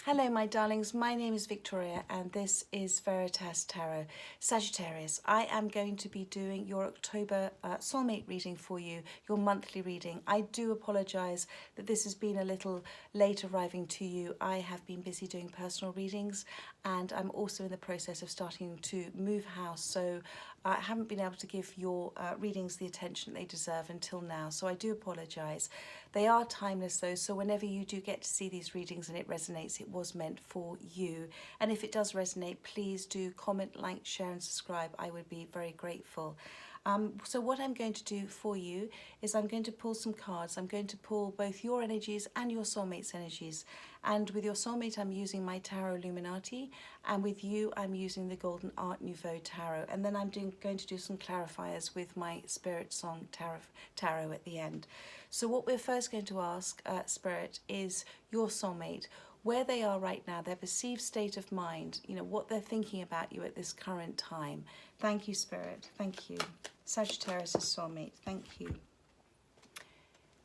Hello my darlings, my name is Victoria and this is Veritas Tarot. Sagittarius, I am going to be doing your October soulmate reading for you, your monthly reading. I do apologise that this has been a little late arriving to you. I have been busy doing personal readings and I'm also in the process of starting to move house, so I haven't been able to give your readings the attention they deserve until now, so I do apologise. They are timeless though, so whenever you do get to see these readings and it resonates, it was meant for you. And if it does resonate, please do comment, like, share and subscribe. I would be very grateful. So what I'm going to do for you is I'm going to pull some cards. I'm going to pull both your energies and your soulmate's energies. And with your soulmate, I'm using my Tarot Illuminati. And with you, I'm using the Golden Art Nouveau Tarot. And then I'm going to do some clarifiers with my Spirit Song Tarot at the end. So what we're first going to ask, Spirit, is your soulmate, where they are right now, their perceived state of mind, you know, what they're thinking about you at this current time. Thank you, Spirit. Thank you. Sagittarius' soulmate. Thank you.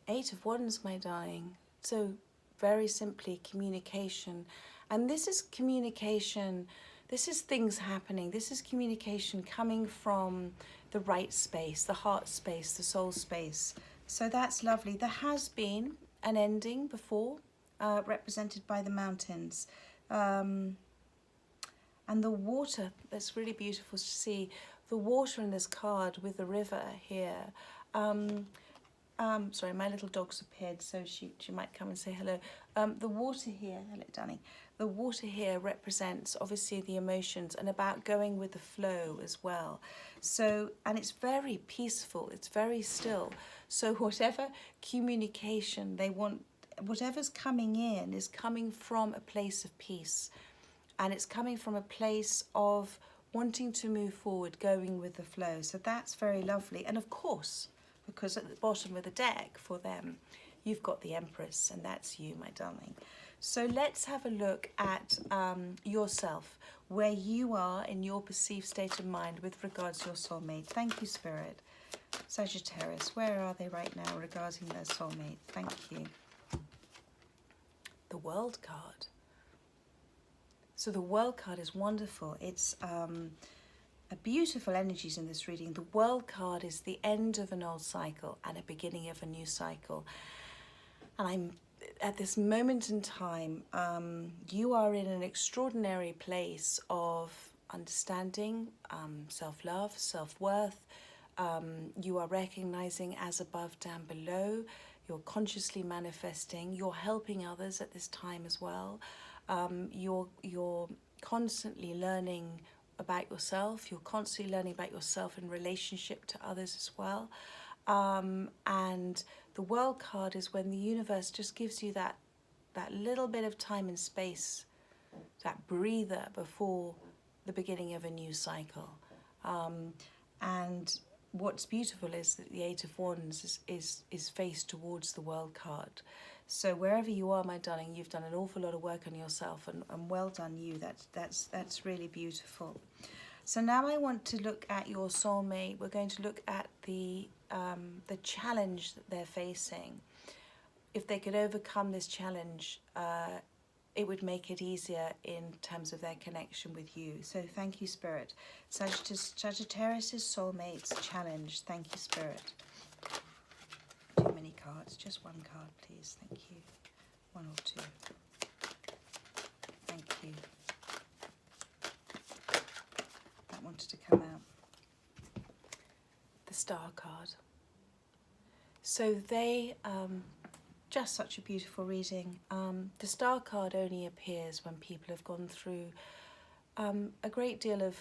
8 of Wands, my darling. So very simply, communication. And this is communication. This is things happening. This is communication coming from the right space, the heart space, the soul space. So that's lovely. There has been an ending before, represented by the mountains. And the water, that's really beautiful to see. The water in this card with the river here. Sorry, my little dog's appeared, so she might come and say hello. The water here, hello darling. The water here represents obviously the emotions and about going with the flow as well. So, and it's very peaceful, it's very still. So whatever communication they want, whatever's coming in is coming from a place of peace. And it's coming from a place of wanting to move forward, going with the flow. So that's very lovely. And of course, because at the bottom of the deck for them, you've got the Empress, and that's you, my darling. So let's have a look at yourself, where you are in your perceived state of mind with regards to your soulmate. Thank you, Spirit. Sagittarius, where are they right now regarding their soulmate? Thank you. The World card. So the World card is wonderful. It's a beautiful energies in this reading. The World card is the end of an old cycle and a beginning of a new cycle. And I'm at this moment in time, you are in an extraordinary place of understanding, self-love, self-worth. You are recognizing as above, down below. You're consciously manifesting. You're helping others at this time as well. You're constantly learning about yourself. You're constantly learning about yourself in relationship to others as well. And the World card is when the universe just gives you that little bit of time and space, that breather before the beginning of a new cycle. And what's beautiful is that the 8 of Wands is faced towards the World card. So wherever you are, my darling, you've done an awful lot of work on yourself, and well done you. That's really beautiful. So now I want to look at your soulmate. We're going to look at the challenge that they're facing. If they could overcome this challenge, it would make it easier in terms of their connection with you. So thank you, Spirit. Sagittarius' soulmate's challenge. Thank you, Spirit. Too many cards. Just one card, please. Thank you. 1 or 2. Thank you. That wanted to come out. The Star card. So they, just such a beautiful reading. The Star card only appears when people have gone through a great deal of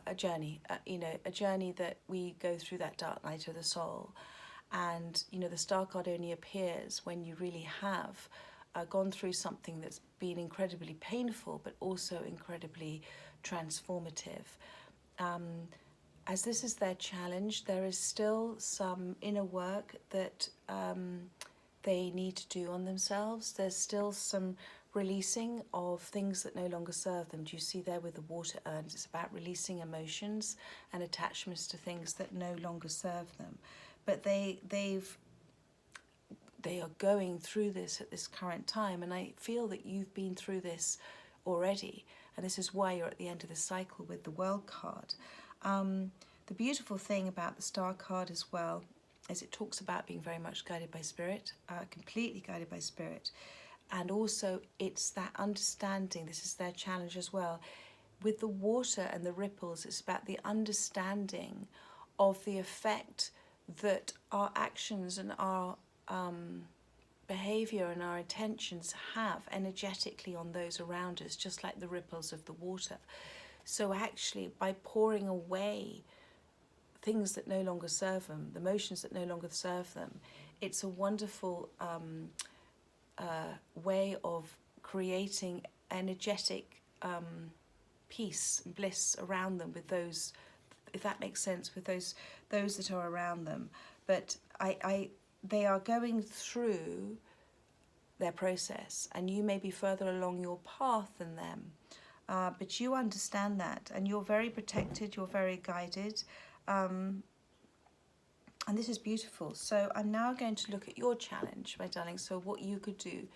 a journey, a journey that we go through, that dark night of the soul. And, the Star card only appears when you really have gone through something that's been incredibly painful, but also incredibly transformative. As this is their challenge, there is still some inner work that they need to do on themselves. There's still some releasing of things that no longer serve them. Do you see there with the water urns? It's about releasing emotions and attachments to things that no longer serve them. But they've they are going through this at this current time. And I feel that you've been through this already. And this is why you're at the end of the cycle with the World card. The beautiful thing about the Star card as well is it talks about being very much guided by Spirit, completely guided by Spirit. And also it's that understanding, this is their challenge as well. With the water and the ripples, it's about the understanding of the effect that our actions and our behavior and our intentions have energetically on those around us, just like the ripples of the water. So actually, by pouring away things that no longer serve them, the emotions that no longer serve them, it's a wonderful way of creating energetic peace and bliss around them with those, if that makes sense, with those that are around them. But they are going through their process, and you may be further along your path than them, but you understand that, and you're very protected, you're very guided, and this is beautiful. So I'm now going to look at your challenge, my darling, so what you could do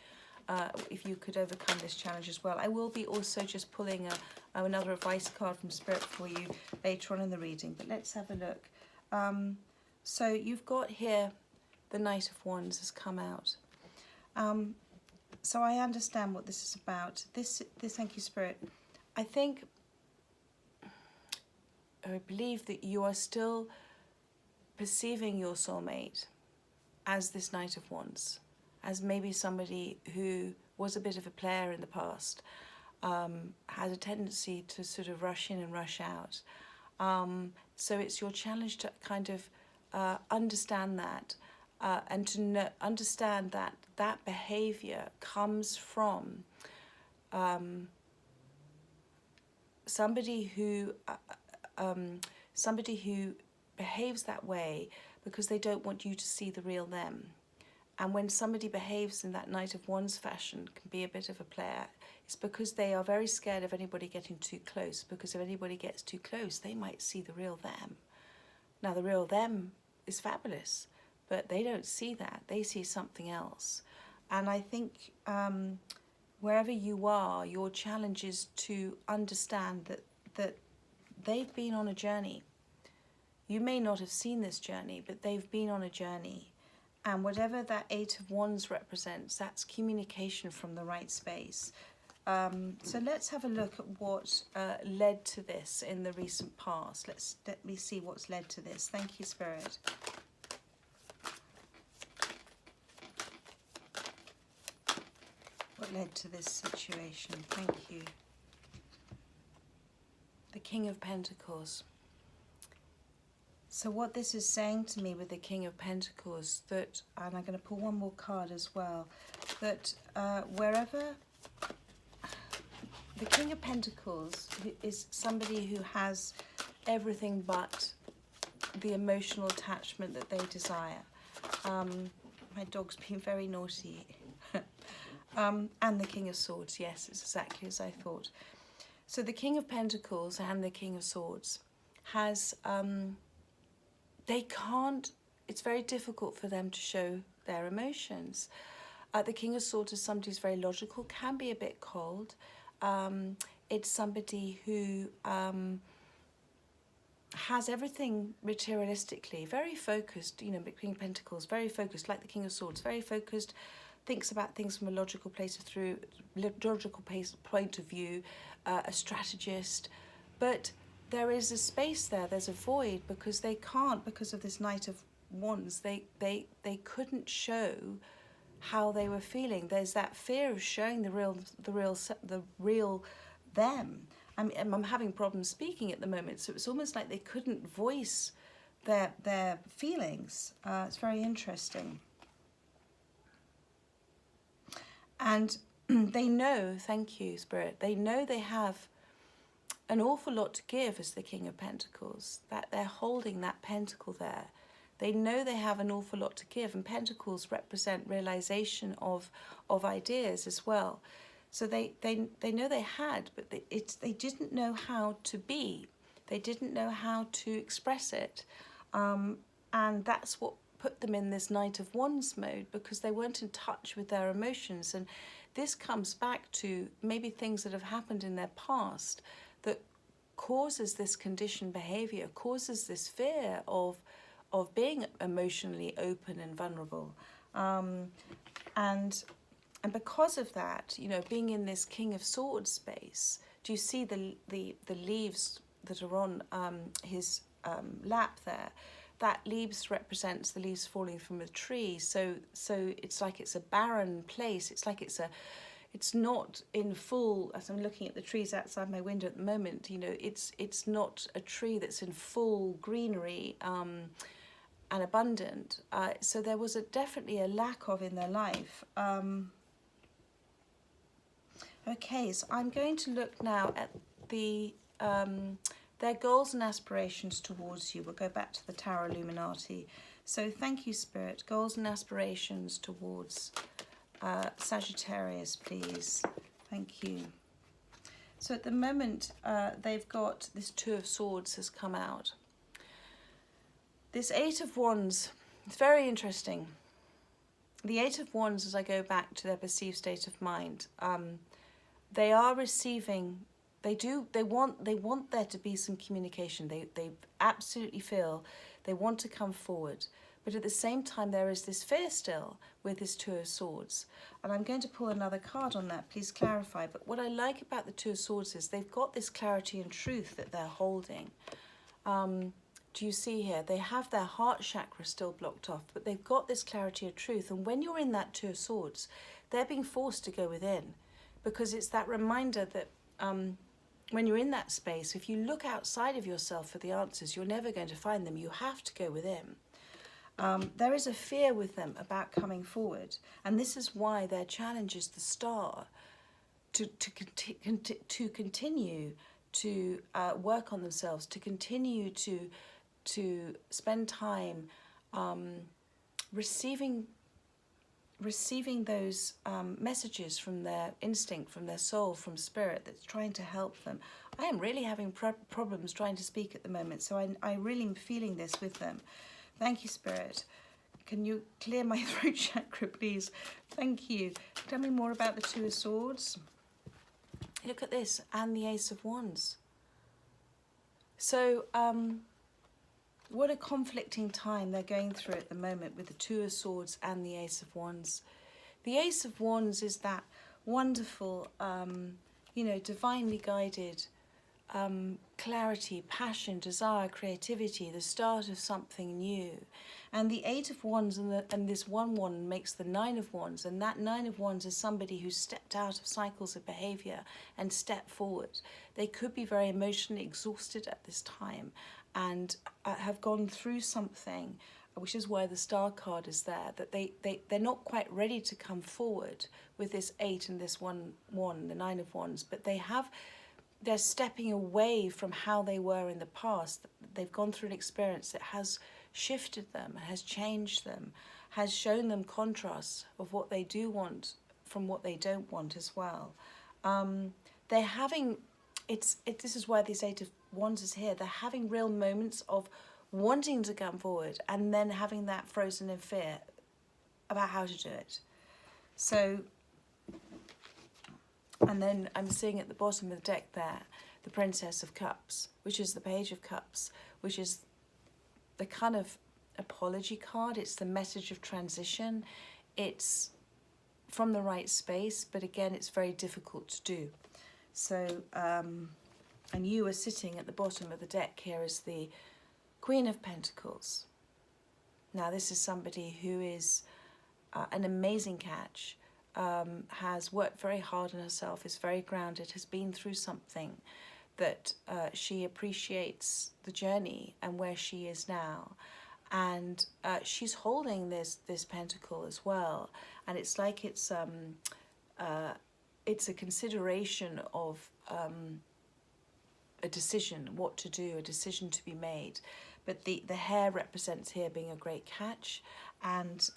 if you could overcome this challenge as well. I will be also just pulling another advice card from Spirit for you later on in the reading, but let's have a look. So you've got here the Knight of Wands has come out. So I understand what this is about. This thank you, Spirit. I believe that you are still perceiving your soulmate as this Knight of Wands, as maybe somebody who was a bit of a player in the past, has a tendency to sort of rush in and rush out. So it's your challenge to kind of understand that, and to understand that that behavior comes from somebody who behaves that way because they don't want you to see the real them. And when somebody behaves in that Knight of Wands fashion, can be a bit of a player, it's because they are very scared of anybody getting too close, because if anybody gets too close, they might see the real them. Now, the real them is fabulous, but they don't see that. They see something else. And I think wherever you are, your challenge is to understand that they've been on a journey. You may not have seen this journey, but they've been on a journey. And whatever that Eight of Wands represents, that's communication from the right space. So let's have a look at what led to this in the recent past. Let me see what's led to this. Thank you, Spirit. What led to this situation? Thank you. The King of Pentacles. So what this is saying to me with the King of Pentacles, that, and I'm going to pull one more card as well, that wherever the King of Pentacles is somebody who has everything but the emotional attachment that they desire. My dog's been very naughty. And the King of Swords, yes, it's exactly as I thought. So the King of Pentacles and the King of Swords has... they can't, it's very difficult for them to show their emotions. The King of Swords is somebody who's very logical, can be a bit cold. It's somebody who has everything materialistically, very focused, you know, King of Pentacles, very focused, like the King of Swords, very focused, thinks about things from a logical point of view, a strategist, but there is a space there, there's a void, because they can't, because of this Knight of Wands, they couldn't show how they were feeling. There's that fear of showing the real them. I'm having problems speaking at the moment, so it's almost like they couldn't voice their feelings. It's very interesting. And they know, thank you, Spirit, they know they have an awful lot to give as the King of Pentacles, that they're holding that pentacle there. They know they have an awful lot to give, and pentacles represent realization of ideas as well. So they know they had, but they didn't know how to be. They didn't know how to express it. And that's what put them in this Knight of Wands mode because they weren't in touch with their emotions. And this comes back to maybe things that have happened in their past that causes this conditioned behavior, causes this fear of being emotionally open and vulnerable. And because of that, you know, being in this King of Swords space, do you see the leaves that are on his lap there? That leaves represents the leaves falling from a tree. So it's like it's a barren place. It's like it's not in full, as I'm looking at the trees outside my window at the moment, you know, it's not a tree that's in full greenery and abundant. So there was definitely a lack of in their life. Okay, so I'm going to look now at their goals and aspirations towards you. We'll go back to the Tarot Illuminati. So thank you, Spirit. Goals and aspirations towards Sagittarius, please. Thank you. So at the moment, they've got this Two of Swords has come out. This Eight of Wands, it's very interesting. The Eight of Wands, as I go back to their perceived state of mind, they are receiving, they want there to be some communication. They absolutely feel they want to come forward. But at the same time, there is this fear still with this Two of Swords. And I'm going to pull another card on that, please clarify. But what I like about the Two of Swords is they've got this clarity and truth that they're holding. Do you see here? They have their heart chakra still blocked off, but they've got this clarity of truth. And when you're in that Two of Swords, they're being forced to go within, because it's that reminder that when you're in that space, if you look outside of yourself for the answers, you're never going to find them. You have to go within. There is a fear with them about coming forward, and this is why their challenge is the Star, to continue to work on themselves, to continue to spend time receiving those messages from their instinct, from their soul, from spirit that's trying to help them. I am really having problems trying to speak at the moment, so I really am feeling this with them. Thank you, Spirit. Can you clear my throat chakra, please? Thank you. Tell me more about the Two of Swords. Look at this, and the Ace of Wands. So, what a conflicting time they're going through at the moment with the Two of Swords and the Ace of Wands. The Ace of Wands is that wonderful, you know, divinely guided clarity, passion, desire, creativity, the start of something new. And the Eight of Wands and this one wand makes the Nine of Wands, and that Nine of Wands is somebody who's stepped out of cycles of behavior and stepped forward. They could be very emotionally exhausted at this time and have gone through something, which is why the Star card is there, that they're not quite ready to come forward with this Eight and this one wand, the Nine of Wands, but they're stepping away from how they were in the past. They've gone through an experience that has shifted them, has changed them, has shown them contrasts of what they do want from what they don't want as well. They're having, this is why this Eight of Wands is here, they're having real moments of wanting to come forward and then having that frozen in fear about how to do it. So, and then I'm seeing at the bottom of the deck there, the Princess of Cups, which is the Page of Cups, which is the kind of apology card. It's the message of transition. It's from the right space, but again, it's very difficult to do. So, and you are sitting at the bottom of the deck here as the Queen of Pentacles. Now, this is somebody who is an amazing catch. Has worked very hard on herself, is very grounded, has been through something that she appreciates the journey and where she is now. And she's holding this pentacle as well. And it's like it's a consideration of a decision, what to do, a decision to be made. But the hair represents here being a great catch, and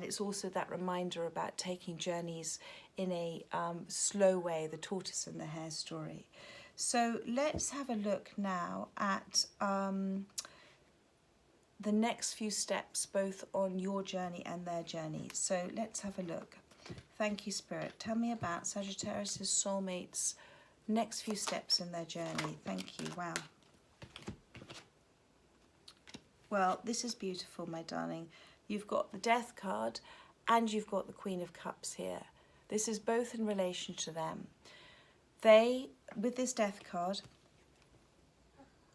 it's also that reminder about taking journeys in a slow way, the tortoise and the hare story. So let's have a look now at the next few steps, both on your journey and their journey. So let's have a look. Thank you, Spirit. Tell me about Sagittarius's soulmates' next few steps in their journey. Thank you. Wow. Well, this is beautiful, my darling. You've got the Death card and you've got the Queen of Cups here. This is both in relation to them. They, with this Death card,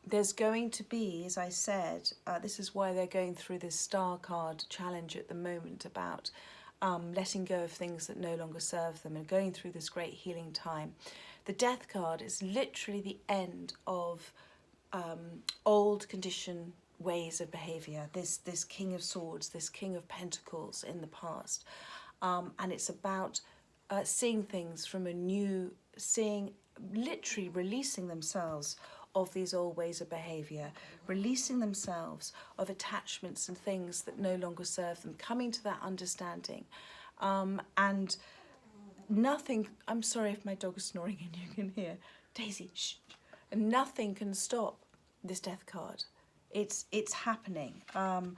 there's going to be, as I said, this is why they're going through this Star card challenge at the moment about letting go of things that no longer serve them and going through this great healing time. The Death card is literally the end of old conditioned ways of behavior, this King of Swords, this King of Pentacles in the past, and it's about seeing things from a new, literally releasing themselves of these old ways of behavior, releasing themselves of attachments and things that no longer serve them, coming to that understanding. And nothing, I'm sorry if my dog is snoring and you can hear, Daisy, shh, and nothing can stop this Death card. It's happening. And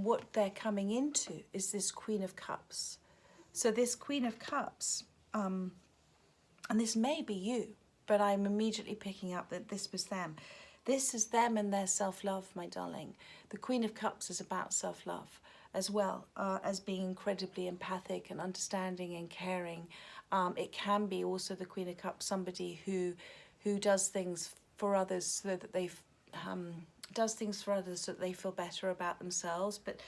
what they're coming into is this Queen of Cups. So this Queen of Cups, and this may be you, but I'm immediately picking up that this was them. This is them and their self-love, my darling. The Queen of Cups is about self-love as well, as being incredibly empathic and understanding and caring. It can be also the Queen of Cups, somebody who does things for others so that they feel better about themselves. But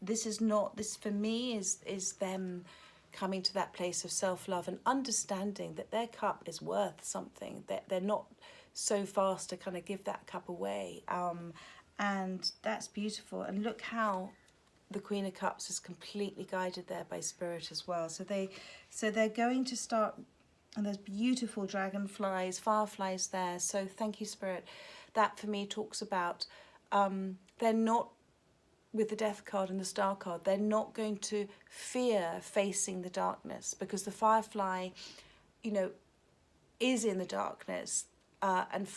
this is not, this for me is them coming to that place of self-love and understanding that their cup is worth something, that they're not so fast to kind of give that cup away, and that's beautiful. And look how the Queen of Cups is completely guided there by Spirit as well. So they're going to start, and there's beautiful dragonflies, fireflies there. So thank you, Spirit. That for me talks about they're not, with the Death card and the Star card, they're not going to fear facing the darkness, because the firefly, you know, is in the darkness, and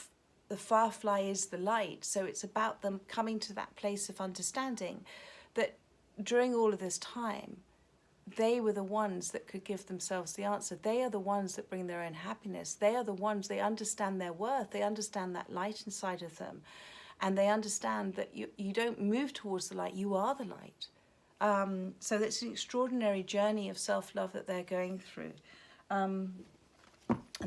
the firefly is the light. So it's about them coming to that place of understanding that during all of this time, they were the ones that could give themselves the answer. They are the ones that bring their own happiness. They are the ones, they understand their worth. They understand that light inside of them. And they understand that you don't move towards the light, you are the light. So that's an extraordinary journey of self-love that they're going through. And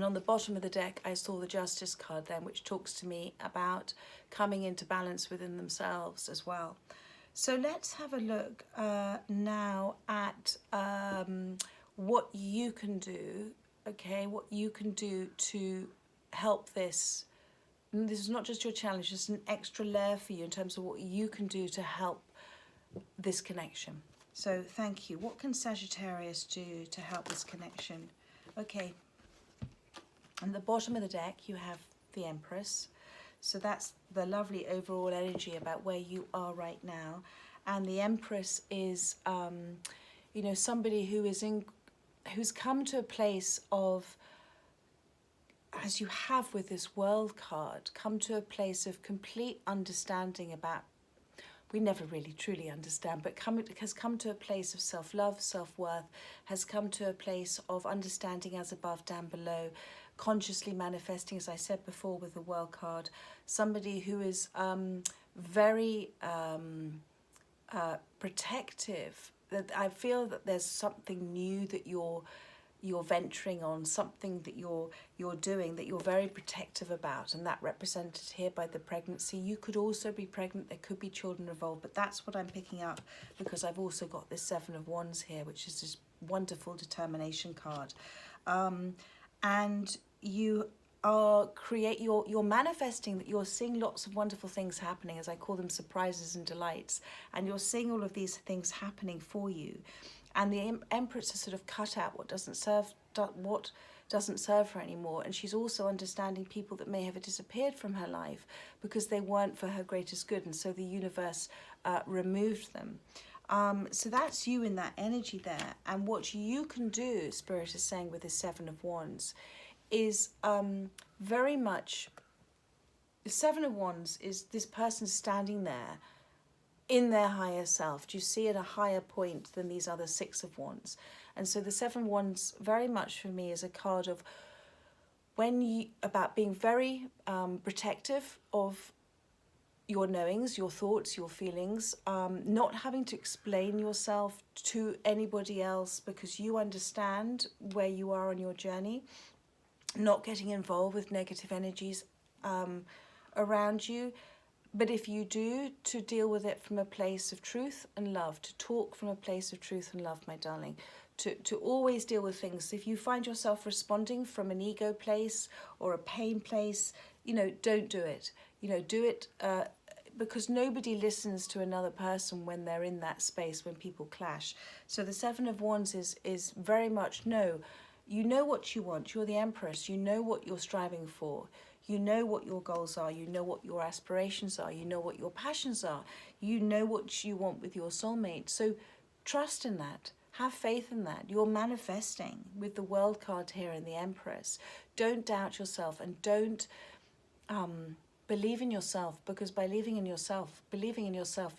on the bottom of the deck, I saw the Justice card then, which talks to me about coming into balance within themselves as well. So let's have a look now at what you can do, okay, what you can do to help this. And this is not just your challenge, it's an extra layer for you in terms of what you can do to help this connection. So thank you. What can Sagittarius do to help this connection? Okay. At the bottom of the deck, you have the Empress. So that's the lovely overall energy about where you are right now. And the Empress is, you know, somebody who's come to a place of, as you have with this World card, come to a place of complete understanding about, we never really truly understand, but has come to a place of self-love, self-worth, has come to a place of understanding as above, down below, consciously manifesting, as I said before with the World card, somebody who is very protective. That I feel that there's something new that you're venturing on, something that you're doing that you're very protective about, and that represented here by the pregnancy. You could also be pregnant, there could be children involved, but that's what I'm picking up because I've also got this Seven of Wands here, which is this wonderful determination card. And you are you're manifesting that you're seeing lots of wonderful things happening, as I call them, surprises and delights, and you're seeing all of these things happening for you. And the Empress has sort of cut out what doesn't serve her anymore, and she's also understanding people that may have disappeared from her life because they weren't for her greatest good, and so the universe removed them. So that's you in that energy there. And what you can do, Spirit is saying with the Seven of Wands, is very much, the Seven of Wands is this person standing there in their higher self. Do you see at a higher point than these other Six of Wands? And so the Seven of Wands very much for me is a card of about being very protective of your knowings, your thoughts, your feelings, not having to explain yourself to anybody else because you understand where you are on your journey, not getting involved with negative energies around you. But if you do, to deal with it from a place of truth and love, to talk from a place of truth and love, my darling, to always deal with things. If you find yourself responding from an ego place or a pain place, don't do it. Do it because nobody listens to another person when they're in that space, when people clash. So the Seven of Wands is very much, no, you know what you want. You're the Empress. You know what you're striving for. You know what your goals are. You know what your aspirations are. You know what your passions are. You know what you want with your soulmate. So trust in that. Have faith in that. You're manifesting with the World card here and the Empress. Don't doubt yourself, and don't believe in yourself, because by believing in yourself,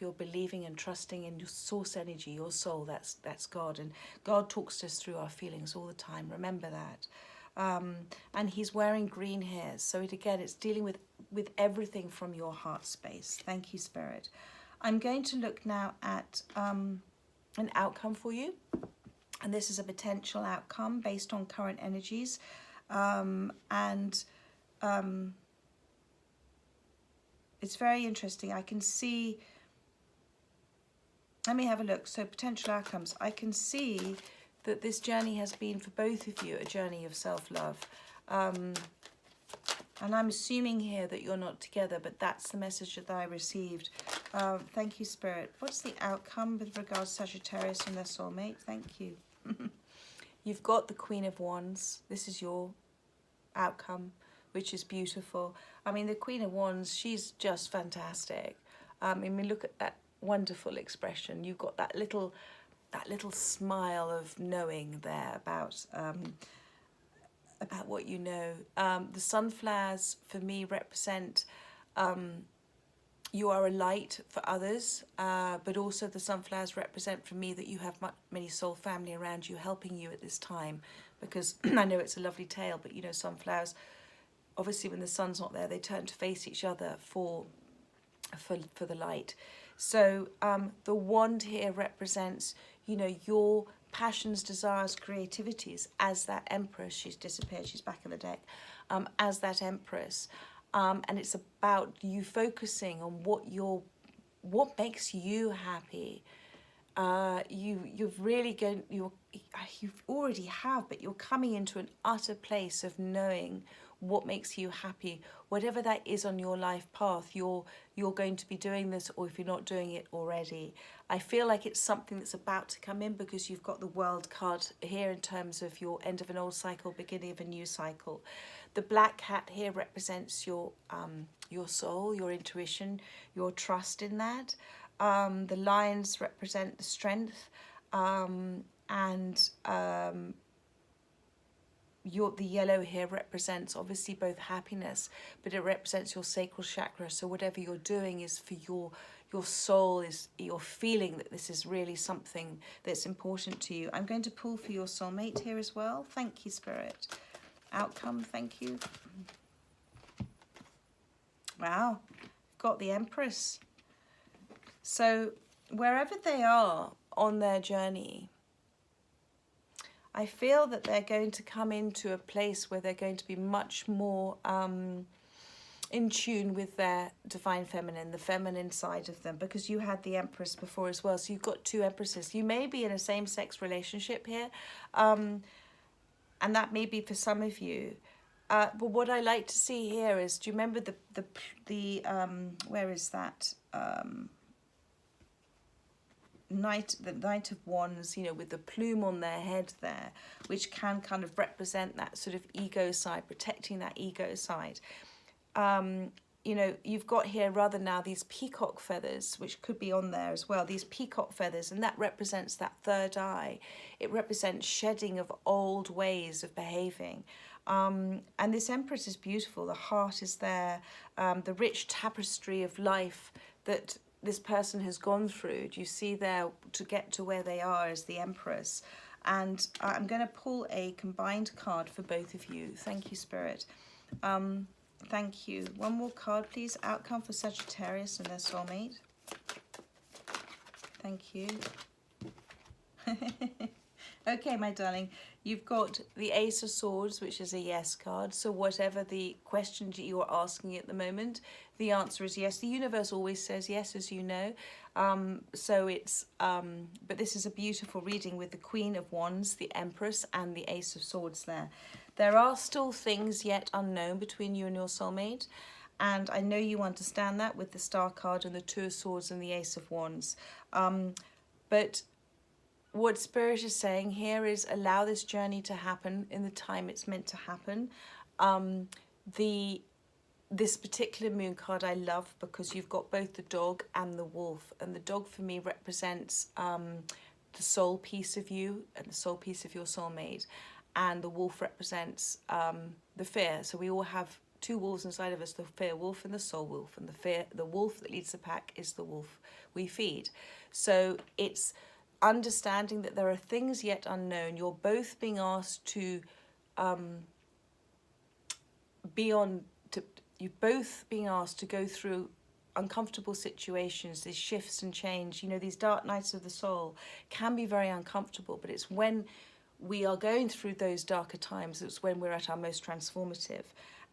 you're believing and trusting in your source energy, your soul. That's God, and God talks to us through our feelings all the time. Remember that. And he's wearing green here, so it's dealing with everything from your heart space. Thank you, Spirit. I'm going to look now at an outcome for you, and this is a potential outcome based on current energies, it's very interesting. I can see, let me have a look. So potential outcomes. I can see that this journey has been for both of you a journey of self-love. And I'm assuming here that you're not together, but that's the message that I received. Thank you, Spirit. What's the outcome with regards to Sagittarius and their soulmate? Thank you. You've got the Queen of Wands. This is your outcome, which is beautiful. I mean, the Queen of Wands, she's just fantastic. I mean, look at that wonderful expression. You've got that little smile of knowing there about what you know. The sunflowers for me represent you are a light for others, but also the sunflowers represent for me that you have many soul family around you helping you at this time, because I know it's a lovely tale, but sunflowers, obviously when the sun's not there, they turn to face each other for the light. So the wand here represents your passions, desires, creativities as that Empress. She's disappeared, she's back in the deck, as that Empress. And it's about you focusing on what makes you happy. You've already have, but you're coming into an utter place of knowing what makes you happy, whatever that is on your life path. You're going to be doing this, or if you're not doing it already, I feel like it's something that's about to come in, because you've got the World card here in terms of your end of an old cycle, beginning of a new cycle. The black cat here represents your soul, your intuition, your trust in that. The lions represent the strength, the yellow here represents obviously both happiness, but it represents your sacral chakra. So whatever you're doing is for your soul, is you're feeling that this is really something that's important to you. I'm going to pull for your soulmate here as well. Thank you, Spirit. Outcome, thank you. Wow, got the Empress. So wherever they are on their journey, I feel that they're going to come into a place where they're going to be much more in tune with their divine feminine, the feminine side of them, because you had the Empress before as well. So you've got two Empresses. You may be in a same-sex relationship here, and that may be for some of you. But what I like to see here is, do you remember the where is that? The Knight of Wands, with the plume on their head there, which can kind of represent that sort of ego side, protecting that ego side. You've got here rather now these peacock feathers, which could be on there as well, these peacock feathers, and that represents that third eye. It represents shedding of old ways of behaving. And this Empress is beautiful. The heart is there, the rich tapestry of life that this person has gone through. Do you see there, to get to where they are as the Empress? And I'm going to pull a combined card for both of you. Thank you, Spirit. Thank you. One more card, please. Outcome for Sagittarius and their soulmate. Thank you. Okay, my darling, you've got the Ace of Swords, which is a yes card. So whatever the question you're asking at the moment, the answer is yes. The universe always says yes, as you know. So it's, but this is a beautiful reading with the Queen of Wands, the Empress, and the Ace of Swords there. There are still things yet unknown between you and your soulmate. And I know you understand that with the Star card and the Two of Swords and the Ace of Wands. But what Spirit is saying here is allow this journey to happen in the time it's meant to happen. This particular moon card I love because you've got both the dog and the wolf. And the dog for me represents the soul piece of you and the soul piece of your soulmate. And the wolf represents the fear. So we all have two wolves inside of us, the fear wolf and the soul wolf. And the wolf that leads the pack is the wolf we feed. So it's understanding that there are things yet unknown. You're both being asked to you're both being asked to go through uncomfortable situations, these shifts and change. You know, these dark nights of the soul can be very uncomfortable, but it's when we are going through those darker times, it's when we're at our most transformative.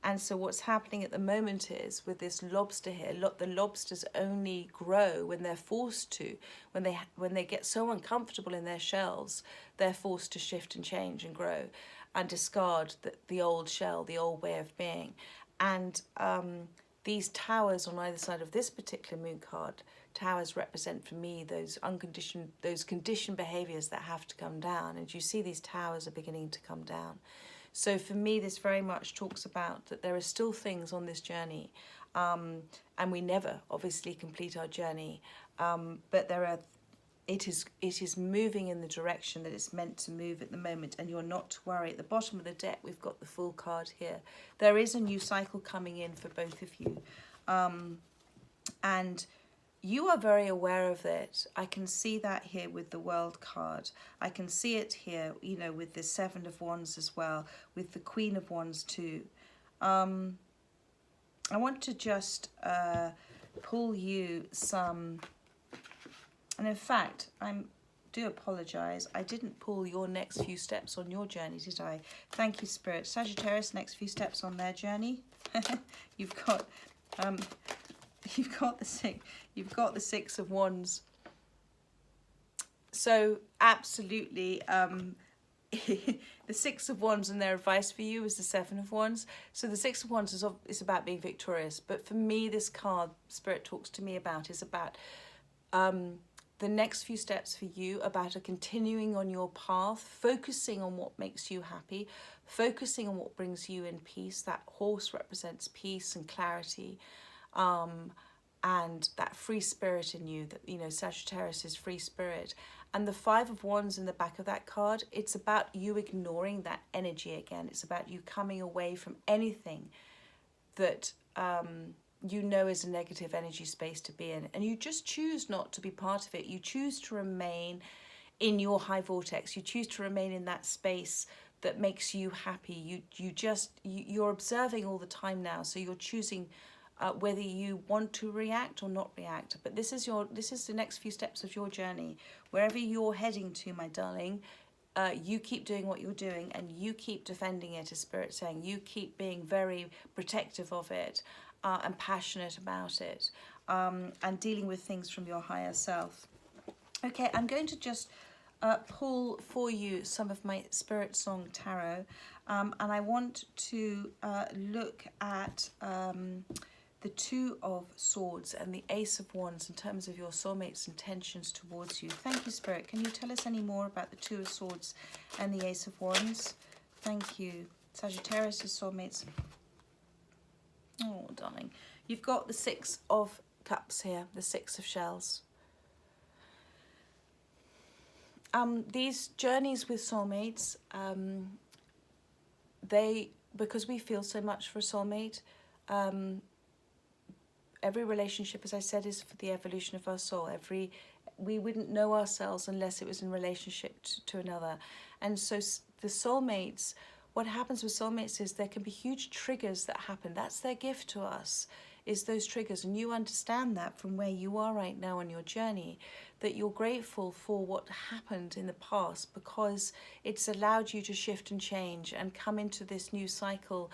And so what's happening at the moment is with this lobster here, the lobsters only grow when they're forced to. When they get so uncomfortable in their shells, they're forced to shift and change and grow and discard the old shell, the old way of being. And these towers on either side of this particular moon card, towers represent for me those conditioned behaviors that have to come down. And you see these towers are beginning to come down. So for me, this very much talks about that there are still things on this journey, and we never obviously complete our journey, but it is moving in the direction that it's meant to move at the moment, and you're not to worry. At the bottom of the deck, we've got the Fool card here. There is a new cycle coming in for both of you, and you are very aware of it. I can see that here with the World card. I can see it here, you know, with the Seven of Wands as well, with the Queen of Wands too. I want to just pull you some, and in fact, do apologise. I didn't pull your next few steps on your journey, did I? Thank you, Spirit. Sagittarius, next few steps on their journey. You've got the Six of Wands. So absolutely, the Six of Wands and their advice for you is the Seven of Wands. So the Six of Wands is about being victorious. But for me, this card Spirit talks to me about is about the next few steps for you, about a continuing on your path, focusing on what makes you happy, focusing on what brings you in peace. That horse represents peace and clarity. And that free spirit in you, that, you know, Sagittarius is free spirit. And the Five of Wands in the back of that card, it's about you ignoring that energy again. It's about you coming away from anything that you know is a negative energy space to be in. And you just choose not to be part of it. You choose to remain in your high vortex. You choose to remain in that space that makes you happy. You're observing all the time now. So you're choosing whether you want to react or not react. But this is the next few steps of your journey. Wherever you're heading to, my darling, you keep doing what you're doing, and you keep defending it, as Spirit saying. You keep being very protective of it and passionate about it, and dealing with things from your higher self. Okay, I'm going to just pull for you some of my Spirit Song Tarot, and I want to look at the Two of Swords and the Ace of Wands in terms of your soulmate's intentions towards you. Thank you, Spirit. Can you tell us any more about the Two of Swords and the Ace of Wands? Thank you. Sagittarius' soulmates. Oh, darling. You've got the Six of Cups here, the Six of Shells. These journeys with soulmates, because we feel so much for a soulmate, Every relationship, as I said, is for the evolution of our soul. We wouldn't know ourselves unless it was in relationship to another. And so the soulmates, what happens with soulmates is there can be huge triggers that happen. That's their gift to us, is those triggers. And you understand that from where you are right now on your journey, that you're grateful for what happened in the past, because it's allowed you to shift and change and come into this new cycle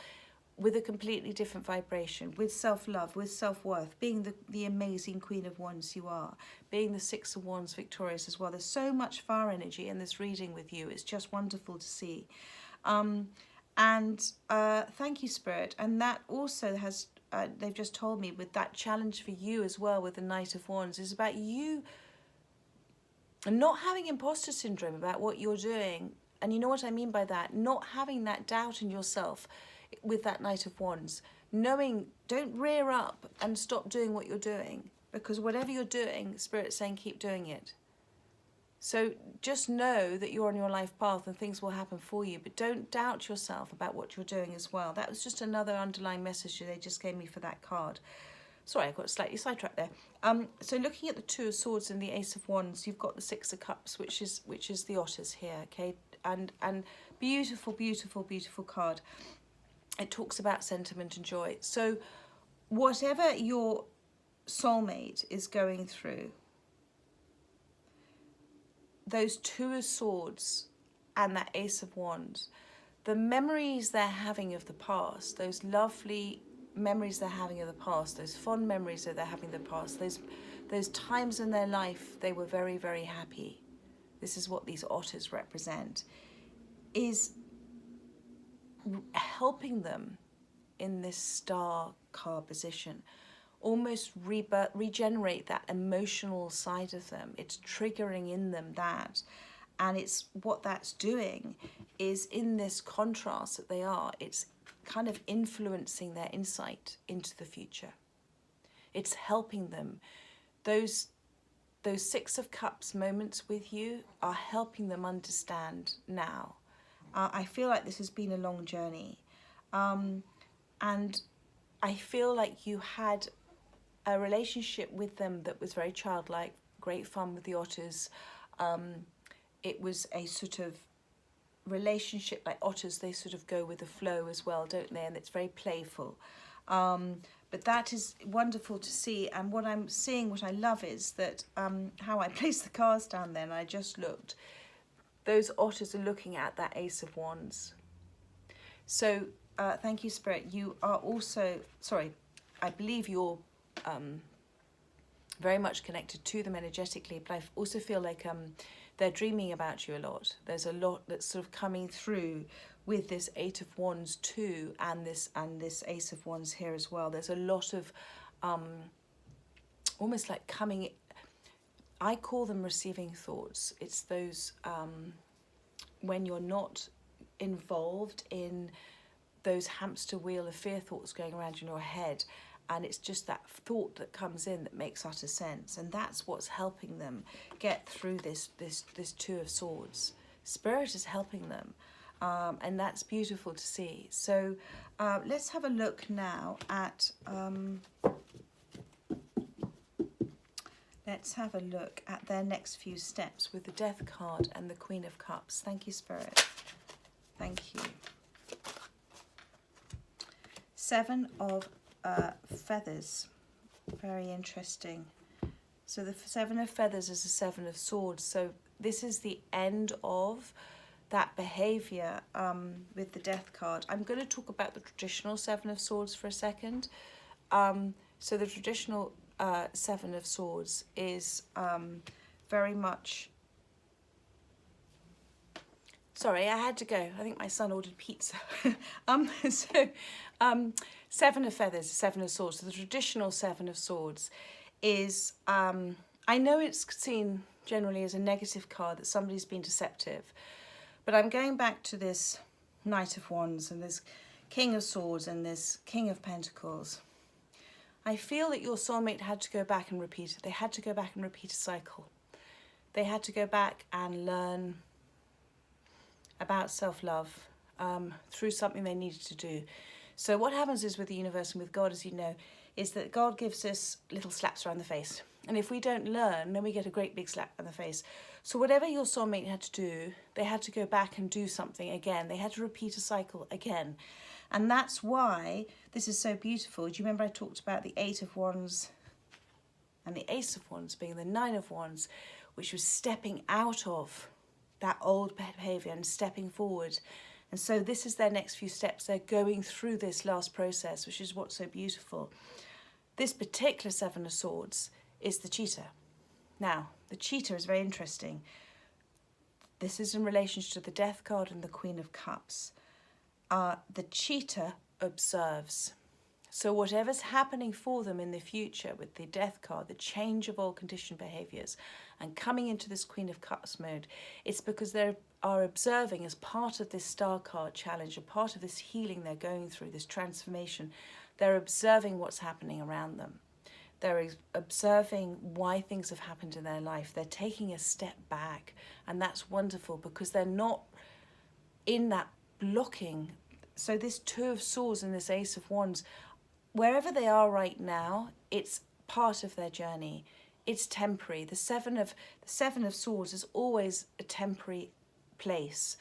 with a completely different vibration, with self-love, with self-worth, being the amazing Queen of Wands you are, being the Six of Wands victorious as well. There's so much fire energy in this reading with you. It's just wonderful to see. Thank you, Spirit. And that also has, they've just told me, with that challenge for you as well with the Knight of Wands, is about you not having imposter syndrome about what you're doing. And you know what I mean by that? Not having that doubt in yourself with that Knight of Wands. Knowing, don't rear up and stop doing what you're doing, because whatever you're doing, Spirit's saying keep doing it. So just know that you're on your life path and things will happen for you, but don't doubt yourself about what you're doing as well. That was just another underlying message that they just gave me for that card. Sorry, I got slightly sidetracked there. So looking at the Two of Swords and the Ace of Wands, you've got the Six of Cups, which is the otters here, okay? And beautiful, beautiful, beautiful card. It talks about sentiment and joy. So whatever your soulmate is going through, those Two of Swords and that Ace of Wands, the memories they're having of the past, those lovely memories they're having of the past, those fond memories that they're having of the past, those times in their life they were very, very happy. This is what these otters represent, is helping them in this star card position almost regenerate that emotional side of them. It's triggering in them that, and it's what that's doing is, in this contrast that they are, it's kind of influencing their insight into the future. It's helping them. Those Six of Cups moments with you are helping them understand now. I feel like this has been a long journey, and I feel like you had a relationship with them that was very childlike, great fun with the otters. It was a sort of relationship like otters, they sort of go with the flow as well, don't they? And it's very playful. But that is wonderful to see. And what I'm seeing, what I love is that how I placed the cards down there, and I just looked, those otters are looking at that Ace of Wands. So thank you, Spirit. You are also, sorry, I believe you're very much connected to them energetically, but I also feel like they're dreaming about you a lot. There's a lot that's sort of coming through with this Eight of Wands too, and this Ace of Wands here as well. There's a lot of almost like coming, I call them receiving thoughts. It's those when you're not involved in those hamster wheel of fear thoughts going around in your head, and it's just that thought that comes in that makes utter sense, and that's what's helping them get through this Two of Swords. Spirit is helping them, and that's beautiful to see. So let's have a look now at their next few steps with the Death card and the Queen of Cups. Thank you, Spirit. Thank you. Seven of Feathers. Very interesting. So the Seven of Feathers is the Seven of Swords. So this is the end of that behavior with the Death card. I'm going to talk about the traditional Seven of Swords for a second. So the traditional Seven of Swords is very much... Sorry, I had to go. I think my son ordered pizza. Seven of Feathers, Seven of Swords. So the traditional Seven of Swords is, I know it's seen generally as a negative card, that somebody's been deceptive, but I'm going back to this Knight of Wands and this King of Swords and this King of Pentacles. I feel that your soulmate had to go back and repeat it. They had to go back and repeat a cycle. They had to go back and learn about self-love through something they needed to do. So what happens is with the universe and with God, as you know, is that God gives us little slaps around the face. And if we don't learn, then we get a great big slap on the face. So whatever your soulmate had to do, they had to go back and do something again. They had to repeat a cycle again. And that's why this is so beautiful. Do you remember I talked about the 8 of Wands and the Ace of Wands being the 9 of Wands, which was stepping out of that old behaviour and stepping forward. And so this is their next few steps. They're going through this last process, which is what's so beautiful. This particular 7 of Swords is the cheater. Now, the cheater is very interesting. This is in relation to the Death card and the Queen of Cups. The cheater observes. So whatever's happening for them in the future with the Death card, the change of all conditioned behaviours and coming into this Queen of Cups mode, it's because they are observing as part of this Star card challenge, a part of this healing they're going through, this transformation. They're observing what's happening around them. They're observing why things have happened in their life. They're taking a step back, and that's wonderful because they're not in that blocking. So this 2 of Swords and this Ace of Wands, wherever they are right now, it's part of their journey. It's temporary. The seven of Swords is always a temporary place,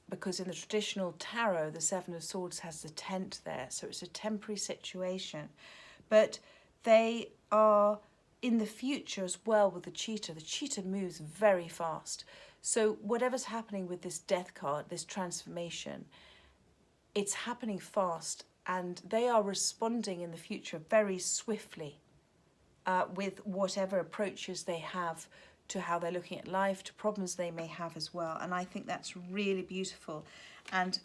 because in the traditional tarot, the 7 of Swords has the tent there, so it's a temporary situation. But they are in the future as well with the cheater. The cheater moves very fast. So whatever's happening with this Death card, this transformation, it's happening fast, and they are responding in the future very swiftly with whatever approaches they have to how they're looking at life, to problems they may have as well. And I think that's really beautiful. And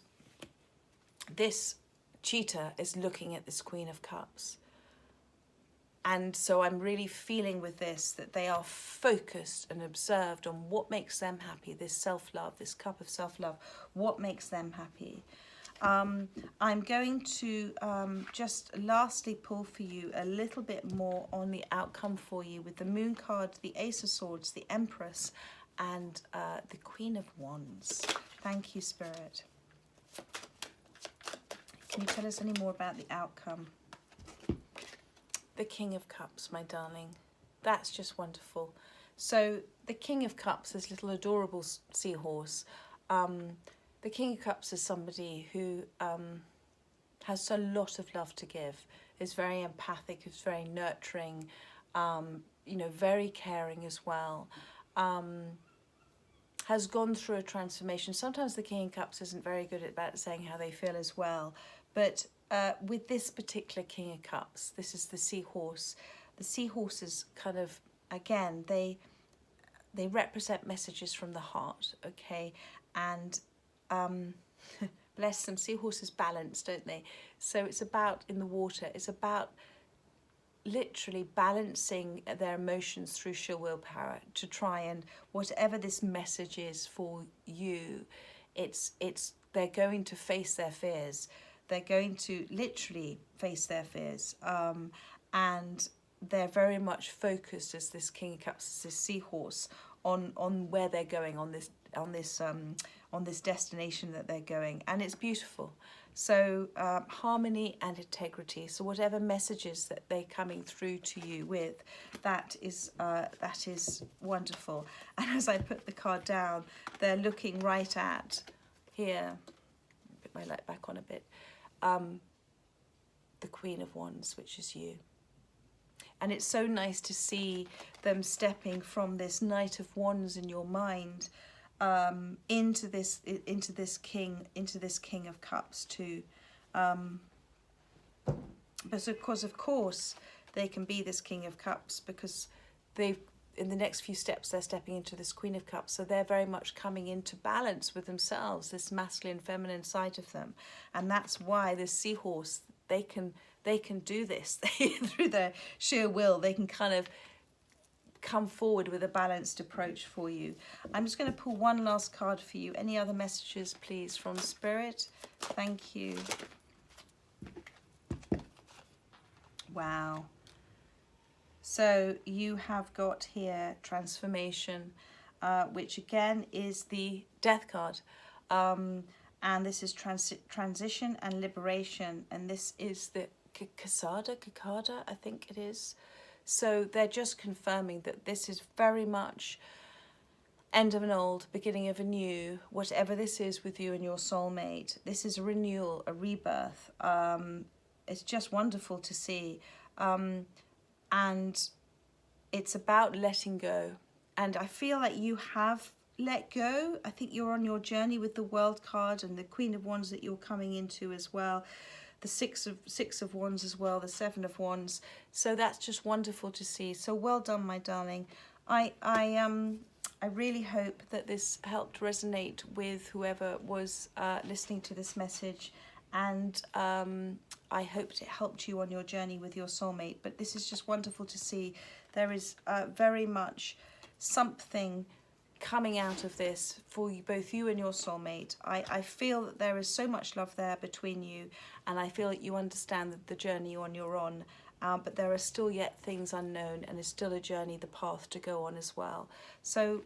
this cheater is looking at this Queen of Cups. And so I'm really feeling with this that they are focused and observed on what makes them happy, this self-love, this cup of self-love, what makes them happy. I'm going to just lastly pull for you a little bit more on the outcome for you with the Moon card, the Ace of Swords, the Empress, and the Queen of Wands. Thank you, Spirit. Can you tell us any more about the outcome? The King of Cups, my darling. That's just wonderful. So the King of Cups, this little adorable seahorse. The King of Cups is somebody who has a lot of love to give, is very empathic, is very nurturing, you know, very caring as well, has gone through a transformation. Sometimes the King of Cups isn't very good about saying how they feel as well, but with this particular King of Cups, this is the seahorse. The seahorses kind of, again, they represent messages from the heart, okay? And bless them, seahorses balance, don't they? So it's about, in the water, it's about literally balancing their emotions through sheer willpower to try and, whatever this message is for you, they're going to face their fears. They're going to literally face their fears, and they're very much focused as this King of Cups, as this seahorse, on where they're going, on this destination that they're going, and it's beautiful. So harmony and integrity. So whatever messages that they're coming through to you with, that is wonderful. And as I put the card down, they're looking right at here. Put my light back on a bit. The Queen of Wands, which is you. And it's so nice to see them stepping from this Knight of Wands in your mind into this King of Cups too. But of course they can be this King of Cups because in the next few steps they're stepping into this Queen of Cups, so they're very much coming into balance with themselves, this masculine feminine side of them. And that's why this seahorse, they can do this. Through their sheer will, they can kind of come forward with a balanced approach for you. I'm just going to pull one last card for you. Any other messages, please, from Spirit? Thank you. Wow. So you have got here transformation, which again is the Death card. And this is transition and liberation. And this is the Cicada, I think it is. So they're just confirming that this is very much end of an old, beginning of a new. Whatever this is with you and your soulmate, this is a renewal, a rebirth. It's just wonderful to see. And it's about letting go. And I feel like you have let go. I think you're on your journey with the World card and the Queen of Wands that you're coming into as well. The Six of Wands as well, the Seven of Wands. So that's just wonderful to see. So well done, my darling. I really hope that this helped resonate with whoever was listening to this message, and I hope it helped you on your journey with your soulmate. But this is just wonderful to see. There is very much something coming out of this for you, both you and your soulmate. I feel that there is so much love there between you, and I feel that you understand the journey you're on, but there are still yet things unknown, and there's still a journey, the path to go on as well. So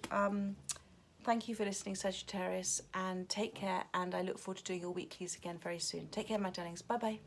thank you for listening, Sagittarius, and take care, and I look forward to doing your weeklies again very soon. Take care, my darlings. Bye bye.